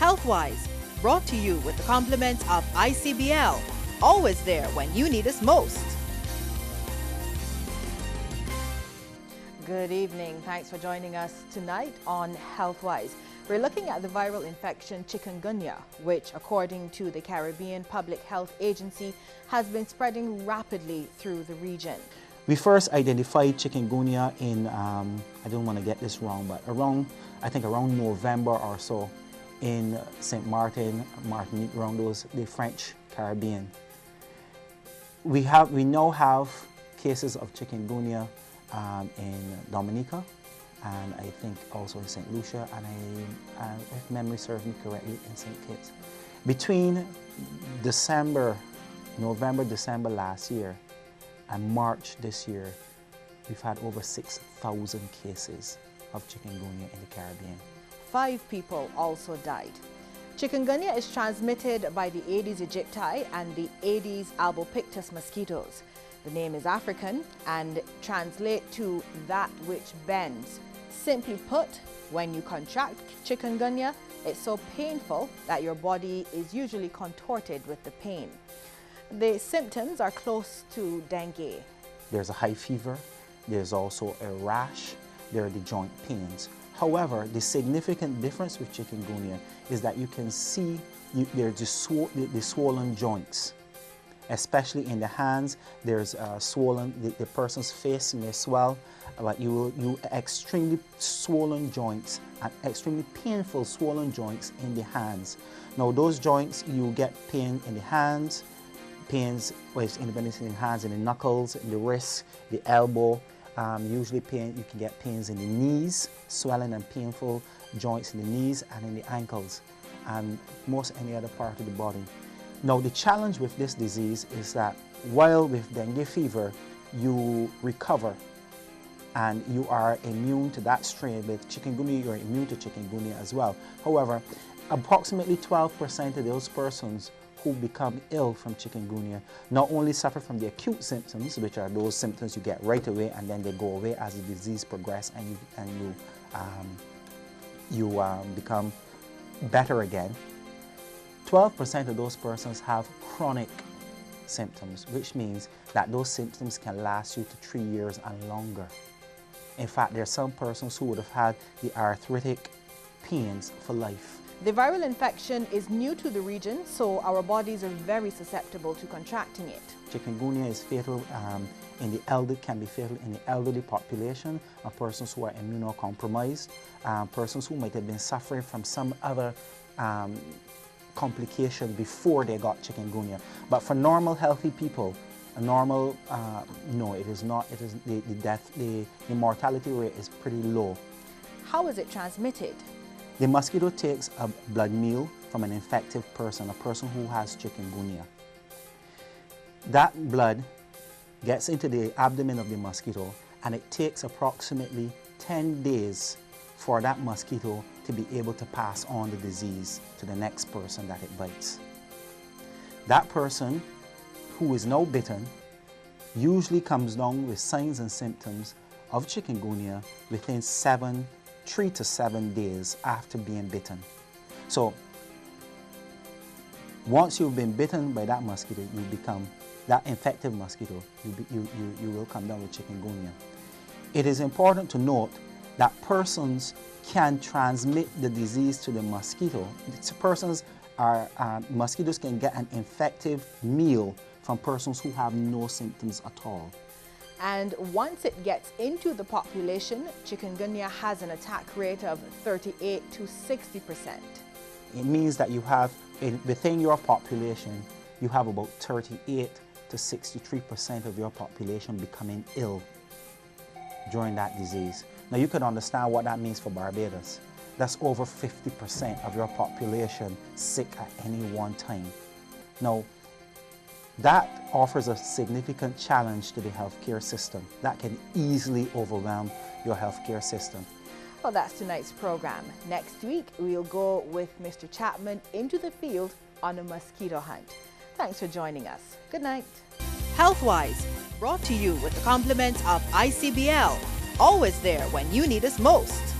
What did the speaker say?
Healthwise, brought to you with the compliments of ICBL, always there when you need us most. Good evening. Thanks for joining us tonight on Healthwise. We're looking at the viral infection chikungunya, which, according to the Caribbean Public Health Agency, has been spreading rapidly through the region. We first identified chikungunya in, I don't want to get this wrong, but around November or so in St. Martin, Martinique, around the French Caribbean. We now have cases of chikungunya in Dominica, and I think also in St. Lucia, and if memory serves me correctly, in St. Kitts. Between November, December last year and March this year, we've had over 6,000 cases of chikungunya in the Caribbean. 5 people also died. Chikungunya is transmitted by the Aedes aegypti and the Aedes albopictus mosquitoes. The name is African and translates to that which bends. Simply put, when you contract chikungunya, it's so painful that your body is usually contorted with the pain. The symptoms are close to dengue. There's a high fever, there's also a rash, there are the joint pains. However, the significant difference with chikungunya is that you can see there's the swollen joints. Especially in the hands, there's swollen, the person's face may swell, but you extremely swollen joints and extremely painful swollen joints in the hands. Now those joints, you get pain in the hands, pains, well, it's independent in the hands, in the knuckles, in the wrists, the elbow. Usually you can get pains in the knees, swelling and painful joints in the knees and in the ankles, and most any other part of the body. Now the challenge with this disease is that while with dengue fever you recover and you are immune to that strain, with chikungunya you're immune to chikungunya as well. However, approximately 12% of those persons who become ill from chikungunya not only suffer from the acute symptoms, which are those symptoms you get right away and then they go away as the disease progresses and you become better again. 12% of those persons have chronic symptoms, which means that those symptoms can last you to 3 years and longer. In fact, there are some persons who would have had the arthritic pains for life. The viral infection is new to the region, so our bodies are very susceptible to contracting it. Chikungunya is fatal can be fatal in the elderly population, of persons who are immunocompromised, persons who might have been suffering from some other complication before they got chikungunya. But for normal healthy people, no, it is not. It is the mortality rate is pretty low. How is it transmitted? The mosquito takes a blood meal from an infected person, a person who has chikungunya. That blood gets into the abdomen of the mosquito, and it takes approximately 10 days for that mosquito to be able to pass on the disease to the next person that it bites. That person who is now bitten usually comes down with signs and symptoms of chikungunya within 3 to 7 days after being bitten. So once you've been bitten by that mosquito, you become that infected mosquito, you will come down with chikungunya. It is important to note that persons can transmit the disease to the mosquito. Mosquitoes can get an infective meal from persons who have no symptoms at all. And once it gets into the population, chikungunya has an attack rate of 38 to 60%. It means that you have, within your population, you have about 38 to 63% of your population becoming ill during that disease. Now you can understand what that means for Barbados. That's over 50% of your population sick at any one time. Now, that offers a significant challenge to the healthcare system. That can easily overwhelm your healthcare system. Well, that's tonight's program. Next week, we'll go with Mr. Chapman into the field on a mosquito hunt. Thanks for joining us. Good night. Healthwise, brought to you with the compliments of ICBL, always there when you need us most.